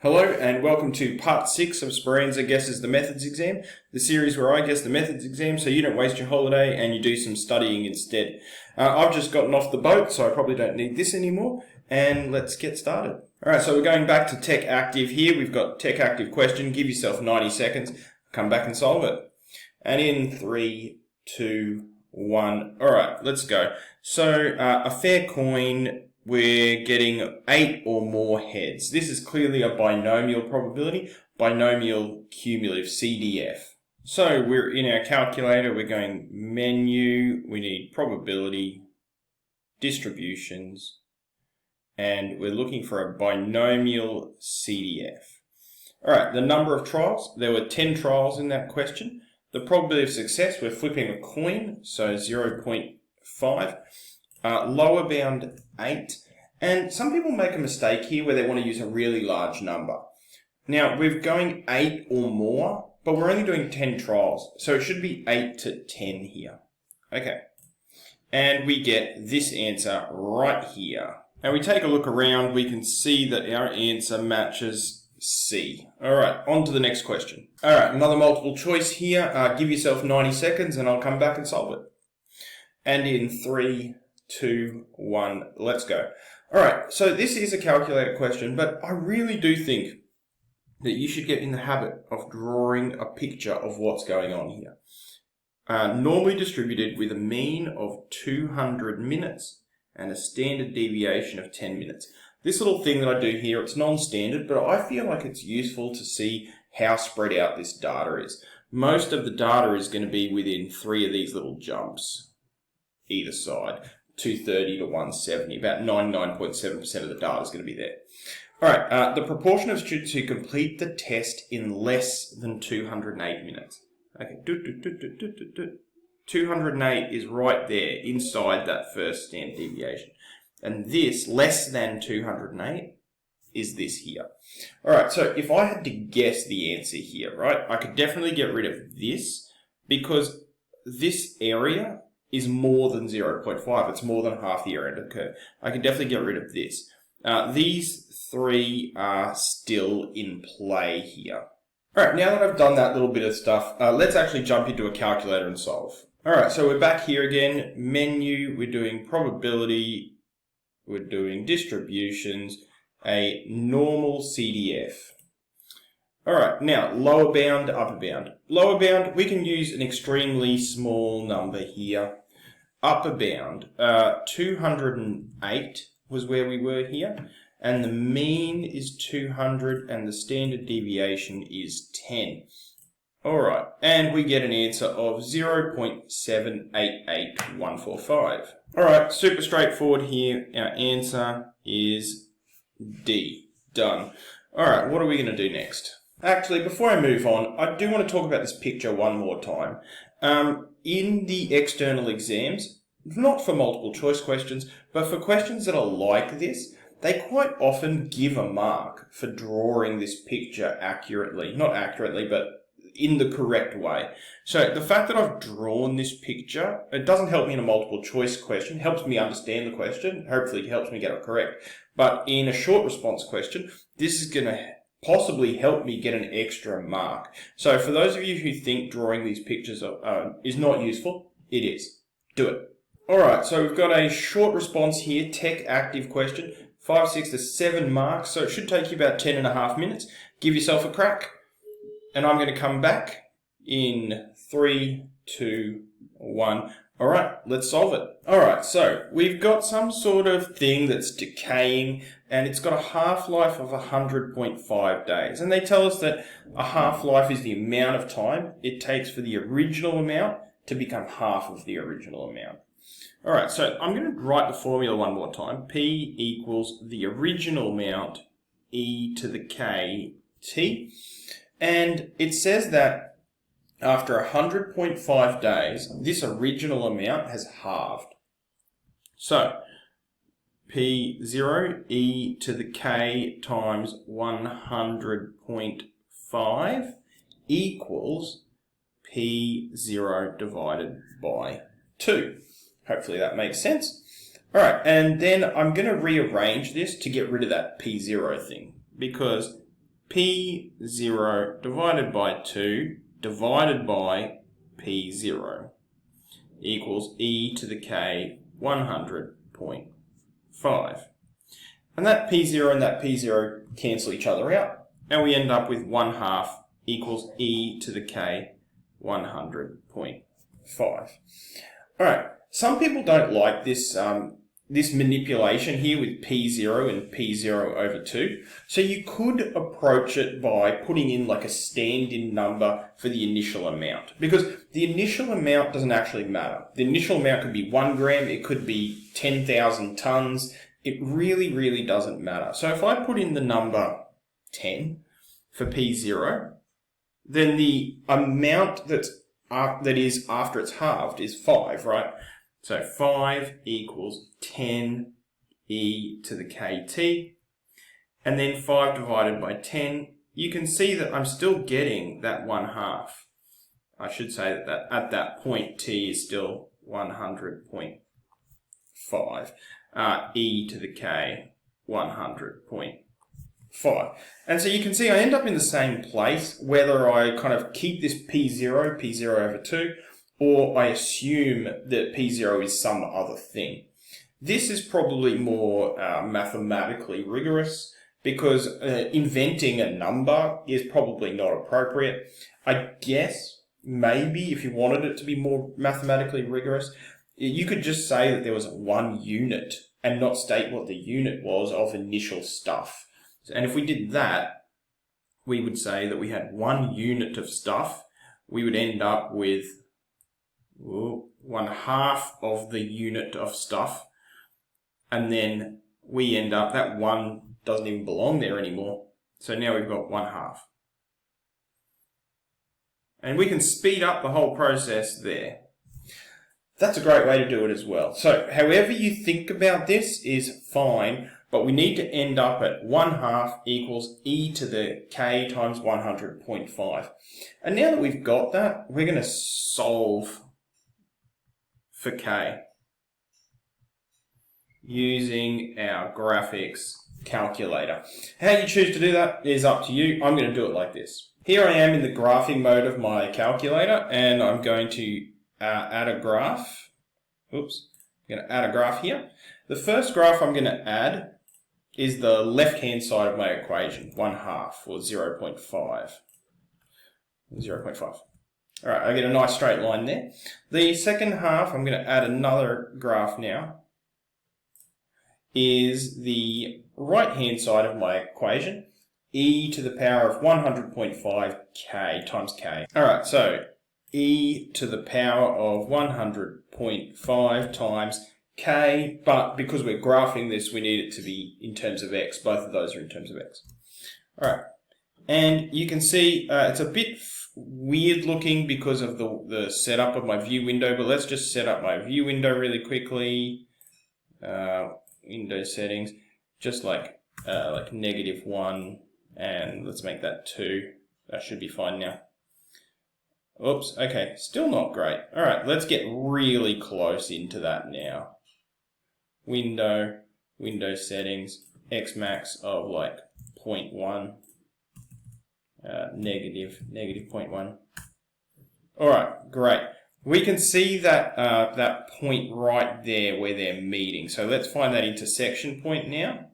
Hello and welcome to part 6 of Speranza Guesses the Methods exam, the series where I guess the methods exam so you don't waste your holiday and you do some studying instead. I've just gotten off the boat, so I probably don't need this anymore, and let's get started. Alright, so we're going back to Tech Active here. We've got Tech Active question. Give yourself 90 seconds, come back and solve it. And in 3, 2, 1. Alright, let's go. So a fair coin, we're getting 8 or more heads. This is clearly a binomial probability, binomial cumulative, CDF. So we're in our calculator, we're going menu, we need probability, distributions, and we're looking for a binomial CDF. Alright, the number of trials, there were 10 trials in that question. The probability of success, we're flipping a coin, so 0.5. Lower bound 8, and some people make a mistake here where they want to use a really large number. Now we're going 8 or more, but we're only doing 10 trials, so it should be 8 to 10 here. Okay, and we get this answer right here. And we take a look around, we can see that our answer matches C. Alright, on to the next question. Alright, another multiple choice here. Give yourself 90 seconds and I'll come back and solve it. And in 3, 2, 1, let's go. Alright, so this is a calculator question, but I really do think that you should get in the habit of drawing a picture of what's going on here. Normally distributed with a mean of 200 minutes and a standard deviation of 10 minutes. This little thing that I do here, it's non-standard, but I feel like it's useful to see how spread out this data is. Most of the data is going to be within 3 of these little jumps either side. 230 to 170, about 99.7% of the data is going to be there. Alright, the proportion of students who complete the test in less than 208 minutes. Okay, 208 is right there inside that first standard deviation. And this, less than 208, is this here. Alright, so if I had to guess the answer here, right, I could definitely get rid of this because this area is more than 0.5. It's more than half the area under the curve. I can definitely get rid of this. These 3 are still in play here. Alright, now that I've done that little bit of stuff, let's actually jump into a calculator and solve. Alright, so we're back here again. Menu, we're doing probability, we're doing distributions, a normal CDF. Alright, now lower bound, upper bound. Lower bound, we can use an extremely small number here. Upper bound, 208 was where we were here. And the mean is 200 and the standard deviation is 10. Alright, and we get an answer of 0.788145. Alright, super straightforward here. Our answer is D. Done. Alright, what are we going to do next? Actually, before I move on, I do want to talk about this picture one more time. In the external exams, not for multiple choice questions, but for questions that are like this, they quite often give a mark for drawing this picture accurately. Not accurately, but in the correct way. So the fact that I've drawn this picture, it doesn't help me in a multiple choice question. It helps me understand the question. Hopefully it helps me get it correct. But in a short response question, this is going to possibly help me get an extra mark. So for those of you who think drawing these pictures is not useful, it is. Do it. Alright, so we've got a short response here, Tech Active question. 5, 6 to 7 marks, so it should take you about 10.5 minutes. Give yourself a crack. And I'm going to come back in 3, 2, 1. Alright, let's solve it. Alright, so we've got some sort of thing that's decaying and it's got a half-life of 100.5 days. And they tell us that a half-life is the amount of time it takes for the original amount to become half of the original amount. Alright, so I'm going to write the formula one more time. P equals the original amount, e to the k, t. And it says that after 100.5 days, this original amount has halved. So, P0, e to the k times 100.5 equals P0 divided by 2. Hopefully that makes sense. Alright, and then I'm going to rearrange this to get rid of that P0 thing, because P0 divided by 2 divided by P0 equals e to the k 100.5. And that P0 and that P0 cancel each other out, and we end up with 1/2 equals e to the k 100.5. Alright, some people don't like this this manipulation here with P0 and P0 over 2. So you could approach it by putting in like a stand-in number for the initial amount, because the initial amount doesn't actually matter. The initial amount could be 1 gram, it could be 10,000 tons. It really doesn't matter. So if I put in the number 10 for P0, then the amount that is after it's halved is 5, right? So 5 equals 10 e to the kt, and then 5 divided by 10, you can see that I'm still getting that 1/2. I should say that at that point t is still 100.5, e to the k 100.5. And so you can see I end up in the same place whether I kind of keep this P0 over 2, or I assume that P0 is some other thing. This is probably more mathematically rigorous, because inventing a number is probably not appropriate. I guess maybe if you wanted it to be more mathematically rigorous, you could just say that there was 1 unit and not state what the unit was of initial stuff. And if we did that, we would say that we had 1 unit of stuff. We would end up with 1/2 of the unit of stuff, and then we end up, that 1 doesn't even belong there anymore, so now we've got 1/2. And we can speed up the whole process there. That's a great way to do it as well. So however you think about this is fine, but we need to end up at 1/2 equals e to the k times 100.5. And now that we've got that, we're going to solve for k using our graphics calculator. How you choose to do that is up to you. I'm going to do it like this. Here I am in the graphing mode of my calculator, and I'm going to add a graph. Oops, I'm going to add a graph here. The first graph I'm going to add is the left-hand side of my equation, 1/2, or 0.5. 0.5. All right, I get a nice straight line there. The second half, I'm going to add another graph now, is the right-hand side of my equation, e to the power of 100.5 k times k. All right, so e to the power of 100.5 times k, but because we're graphing this, we need it to be in terms of x. Both of those are in terms of x. All right, and you can see it's a bit weird looking because of the setup of my view window, but let's just set up my view window really quickly. Window settings, just like -1, and let's make that 2. That should be fine now. Oops, okay, still not great. All right, let's get really close into that now. Window settings, X max of like 0.1. Negative 0.1. All right, great. We can see that that point right there where they're meeting. So let's find that intersection point now.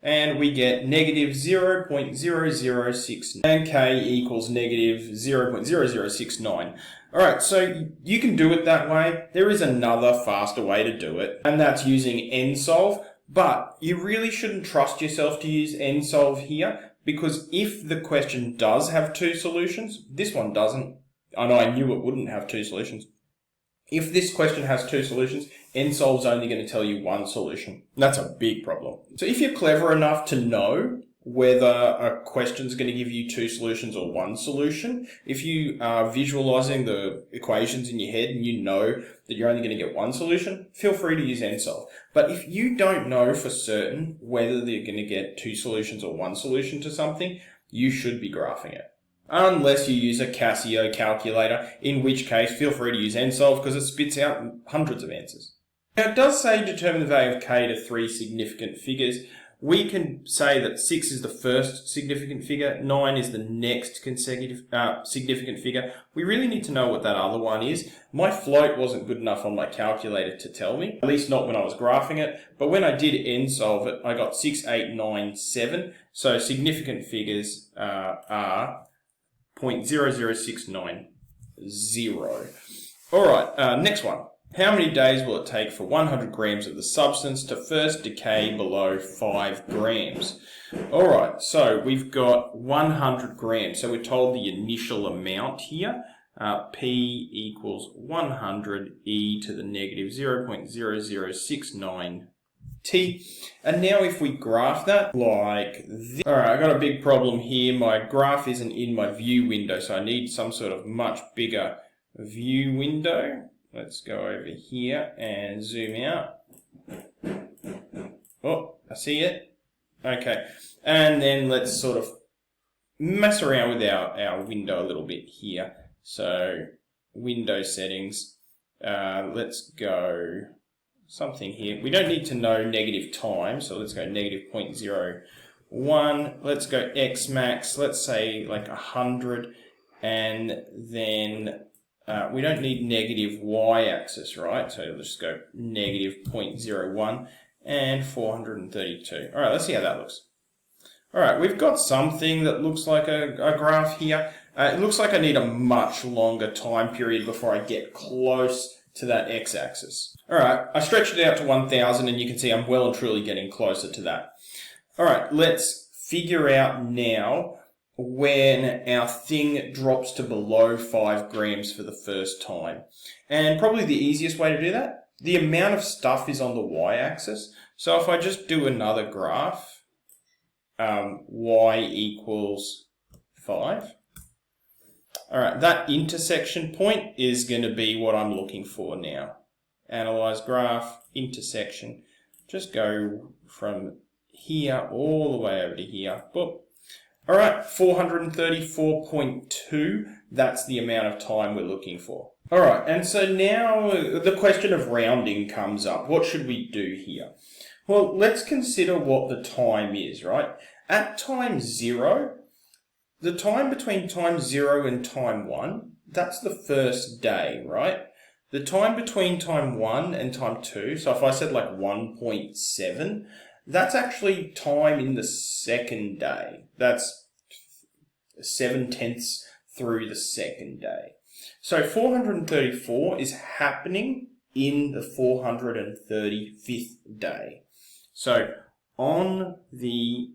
And we get -0.0069, and k equals -0.0069. All right, so you can do it that way. There is another faster way to do it, and that's using nsolve. But you really shouldn't trust yourself to use nsolve here, because if the question does have 2 solutions, this one doesn't, and I knew it wouldn't have 2 solutions. If this question has 2 solutions, nsolve's only going to tell you 1 solution. That's a big problem. So if you're clever enough to know whether a question's going to give you 2 solutions or 1 solution, if you are visualizing the equations in your head and you know that you're only going to get 1 solution, feel free to use nsolve. But if you don't know for certain whether you're going to get 2 solutions or 1 solution to something, you should be graphing it. Unless you use a Casio calculator, in which case feel free to use nsolve because it spits out hundreds of answers. Now it does say determine the value of k to 3 significant figures. we can say that 6 is the first significant figure, 9 is the next consecutive significant figure. We really need to know what that other one is. My float wasn't good enough on my calculator to tell me, at least not when I was graphing it. But when I did end solve it, I got 6, 8, 9, 7. So significant figures are 0.00690. All right, next one. How many days will it take for 100 grams of the substance to first decay below 5 grams? All right, so we've got 100 grams. So we're told the initial amount here, P equals 100 e to the negative 0.0069 t. And now if we graph that like this. All right, I got a big problem here. My graph isn't in my view window, so I need some sort of much bigger view window. Let's go over here and zoom out. Oh, I see it. Okay, and then let's sort of mess around with our window a little bit here. So, window settings. Let's go something here. We don't need to know negative time, so let's go negative 0.01. Let's go X max, let's say like 100, and then we don't need negative y-axis, right? So let's go negative 0.01 and 432. All right, let's see how that looks. All right, we've got something that looks like a graph here. It looks like I need a much longer time period before I get close to that x-axis. All right, I stretched it out to 1,000, and you can see I'm well and truly getting closer to that. All right, let's figure out now when our thing drops to below 5 grams for the first time. And probably the easiest way to do that, the amount of stuff is on the y-axis. So if I just do another graph, y equals 5. All right, that intersection point is going to be what I'm looking for now. Analyze graph, intersection. Just go from here all the way over to here. Boop. All right, 434.2, that's the amount of time we're looking for. All right, and so now the question of rounding comes up. What should we do here? Well, let's consider what the time is, right? At time 0, the time between time 0 and time 1, that's the first day, right? The time between time 1 and time 2, so if I said like 1.7, that's actually time in the second day. That's 7/10 through the second day. So 434 is happening in the 435th day. So on the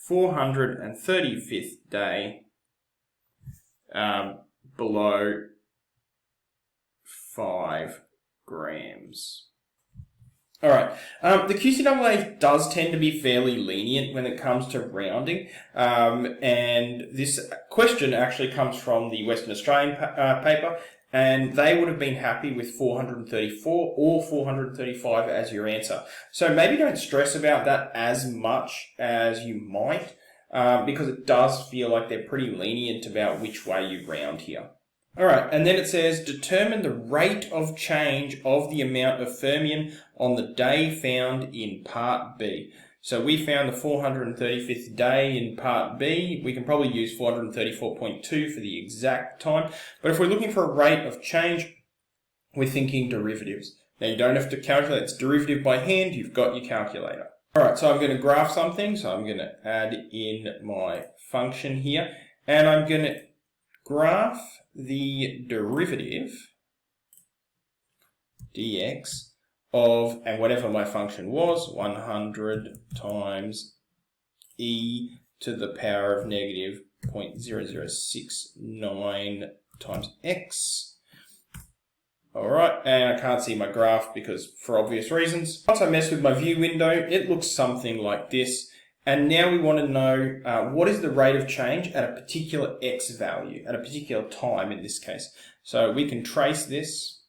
435th day, below 5 grams. All right, the QCAA does tend to be fairly lenient when it comes to rounding, and this question actually comes from the Western Australian paper, and they would have been happy with 434 or 435 as your answer. So maybe don't stress about that as much as you might, because it does feel like they're pretty lenient about which way you round here. All right, and then it says, determine the rate of change of the amount of fermion on the day found in part B. So we found the 435th day in part B. We can probably use 434.2 for the exact time. But if we're looking for a rate of change, we're thinking derivatives. Now you don't have to calculate its derivative by hand. You've got your calculator. All right, so I'm going to graph something. So I'm going to add in my function here, and I'm going to graph the derivative dx of, and whatever my function was, 100 times e to the power of negative 0.0069 times x. All right, and I can't see my graph because for obvious reasons. Once I mess with my view window, it looks something like this. And now we want to know what is the rate of change at a particular x value, at a particular time in this case. So we can trace this,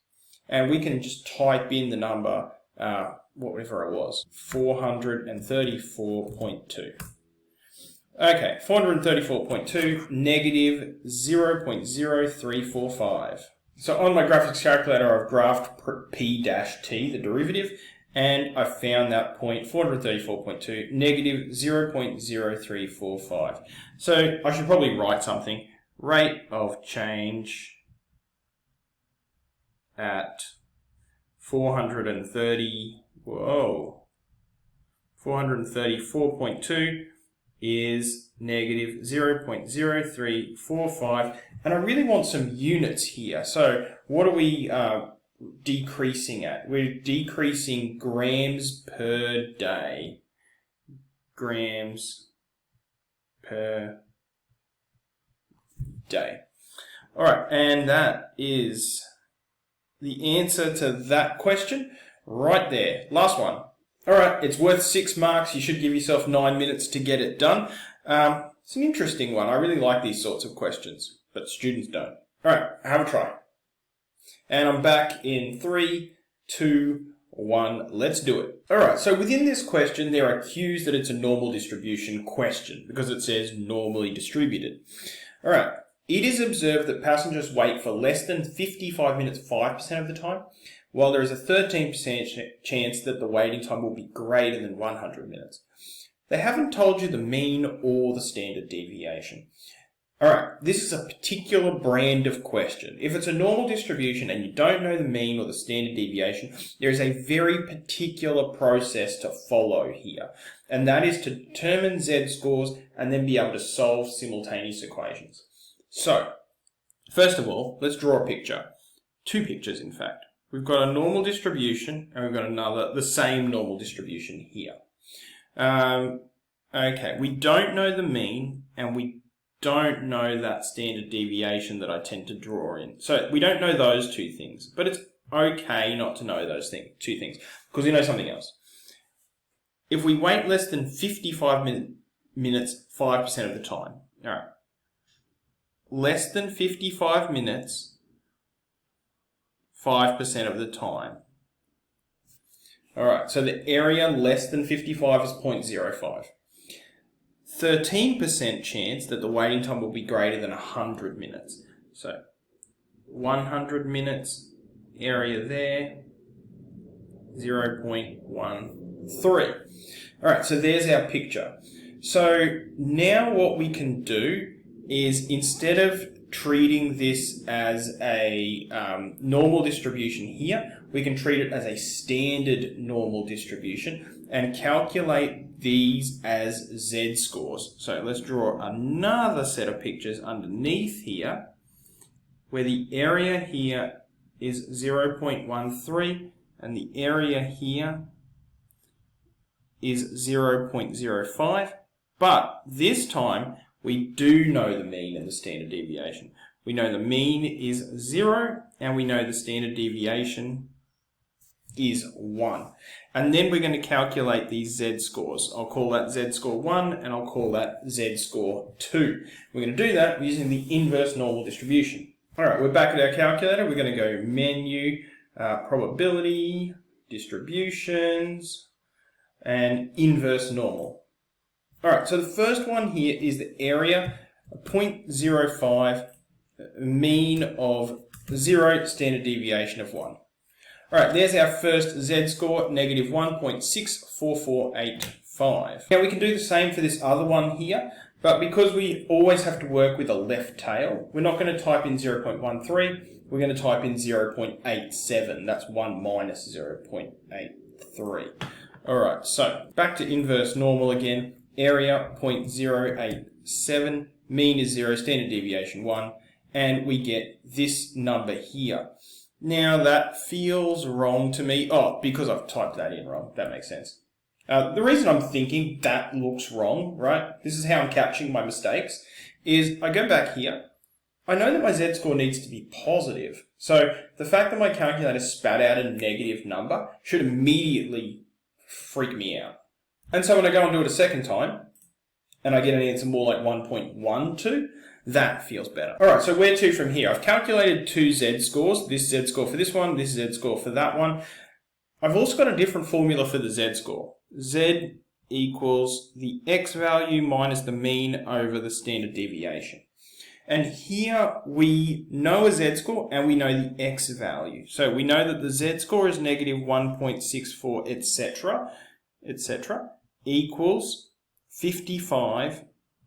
and we can just type in the number, whatever it was, 434.2. Okay, 434.2, negative 0.0345. So on my graphics calculator, I've graphed P-T, the derivative, and I found that point, 434.2, negative 0.0345. So I should probably write something. Rate of change at 434.2 is negative 0.0345, and I really want some units here. So what are we decreasing at? We're decreasing grams per day. Grams per day. All right, and that is the answer to that question right there. Last one. All right, it's worth 6 marks. You should give yourself 9 minutes to get it done. It's an interesting one. I really like these sorts of questions, but students don't. All right, have a try. And I'm back in 3, 2, 1. Let's do it. All right, so within this question, there are cues that it's a normal distribution question because it says normally distributed. All right, it is observed that passengers wait for less than 55 minutes 5% of the time, while there is a 13% chance that the waiting time will be greater than 100 minutes. They haven't told you the mean or the standard deviation. All right, this is a particular brand of question. If it's a normal distribution and you don't know the mean or the standard deviation, there is a very particular process to follow here, and that is to determine z-scores and then be able to solve simultaneous equations. So, first of all, let's draw a picture. 2 pictures, in fact. We've got a normal distribution, and we've got the same normal distribution here. Okay, we don't know the mean, and we don't know that standard deviation that I tend to draw in. So we don't know those 2 things, but it's okay not to know those 2 things, because we know something else. If we wait less than 55 minutes 5% of the time, all right, less than 55 minutes 5% of the time. All right, so the area less than 55 is 0.05. 13% chance that the waiting time will be greater than 100 minutes. So 100 minutes, area there, 0.13. All right, so there's our picture. So now what we can do is, instead of treating this as a normal distribution here, we can treat it as a standard normal distribution and calculate these as z-scores. So let's draw another set of pictures underneath here, where the area here is 0.13 and the area here is 0.05, but this time we do know the mean and the standard deviation. We know the mean is 0 and we know the standard deviation is 1. And then we're going to calculate these z-scores. I'll call that z-score 1 and I'll call that z-score 2. We're going to do that using the inverse normal distribution. All right, we're back at our calculator. We're going to go menu, probability, distributions, and inverse normal. All right, so the first one here is the area, 0.05, mean of 0, standard deviation of 1. All right, there's our first z-score, negative 1.64485. Now we can do the same for this other one here, but because we always have to work with a left tail, we're not going to type in 0.13, we're going to type in 0.87. That's 1 minus 0.83. All right, so back to inverse normal again. Area 0.087, mean is 0, standard deviation 1, and we get this number here. Now that feels wrong to me. Oh, because I've typed that in wrong. That makes sense. The reason I'm thinking that looks wrong, right? This is how I'm catching my mistakes, is I go back here. I know that my z-score needs to be positive. So the fact that my calculator spat out a negative number should immediately freak me out. And so when I go and do it a second time, and I get an answer more like 1.12, that feels better. All right, so where to from here? I've calculated 2 z-scores, this z-score for this one, this z-score for that one. I've also got a different formula for the z-score. Z equals the x value minus the mean over the standard deviation. And here we know a z-score and we know the x value. So we know that the z-score is negative 1.64, etc., equals 55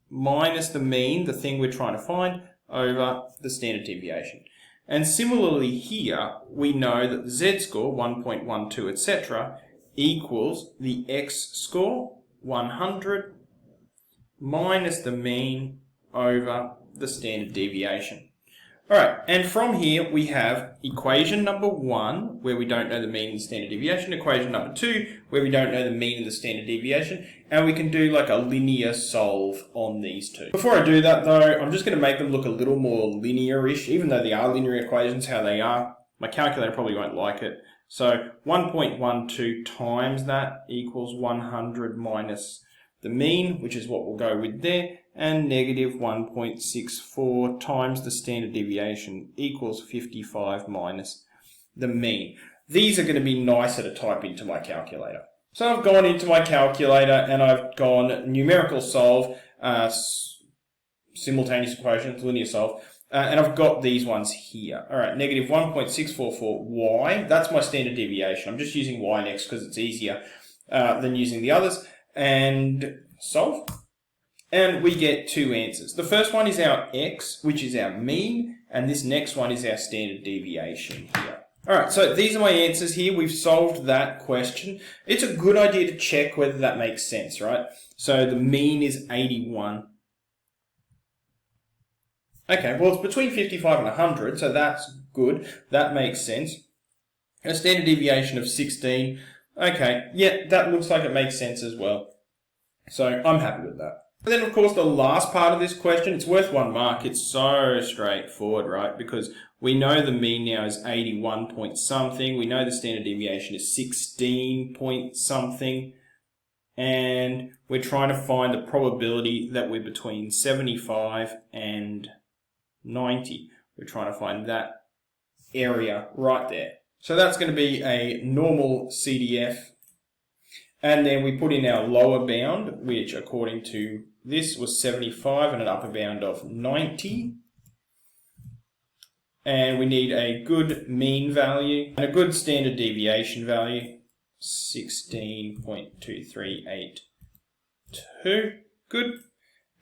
minus the mean, the thing we're trying to find, over the standard deviation. And similarly here, we know that the z-score, 1.12, etc., equals the x-score, 100, minus the mean over the standard deviation. Alright, and from here we have equation number 1, where we don't know the mean and the standard deviation, equation number 2, where we don't know the mean and the standard deviation, and we can do like a linear solve on these two. Before I do that though, I'm just going to make them look a little more linear-ish, even though they are linear equations, how they are. My calculator probably won't like it. So 1.12 times that equals 100 minus the mean, which is what we'll go with there, and negative 1.64 times the standard deviation equals 55 minus the mean. These are going to be nicer to type into my calculator. So I've gone into my calculator and I've gone numerical solve, simultaneous equations, linear solve, and I've got these ones here. All right, negative 1.644y, that's my standard deviation. I'm just using y next because it's easier than using the others. And solve. And we get two answers. The first one is our x, which is our mean, and this next one is our standard deviation here. Alright, so these are my answers here. We've solved that question. It's a good idea to check whether that makes sense, right? So the mean is 81. Okay, well, it's between 55 and 100, so that's good. That makes sense. A standard deviation of 16. Okay, yeah, that looks like it makes sense as well. So I'm happy with that. And then, of course, the last part of this question, it's worth 1 mark. It's so straightforward, right? Because we know the mean now is 81 point something. We know the standard deviation is 16 point something. And we're trying to find the probability that we're between 75 and 90. We're trying to find that area right there. So that's going to be a normal CDF. And then we put in our lower bound, which according to this was 75 and an upper bound of 90. And we need a good mean value and a good standard deviation value, 16.2382. Good.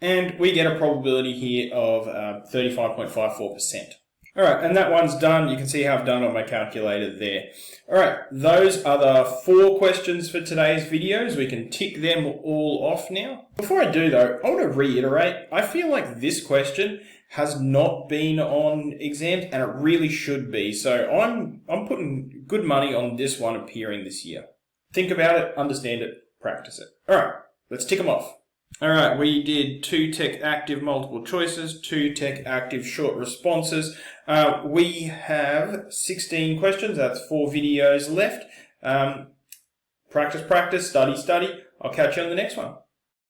And we get a probability here of 35.54%. Alright, and that one's done. You can see how I've done on my calculator there. Alright, those are the 4 questions for today's videos. We can tick them all off now. Before I do though, I want to reiterate, I feel like this question has not been on exams and it really should be. So I'm putting good money on this one appearing this year. Think about it, understand it, practice it. Alright, let's tick them off. Alright, we did 2 tech active multiple choices, 2 tech active short responses. We have 16 questions, that's 4 videos left. Practice, practice, study, study. I'll catch you on the next one.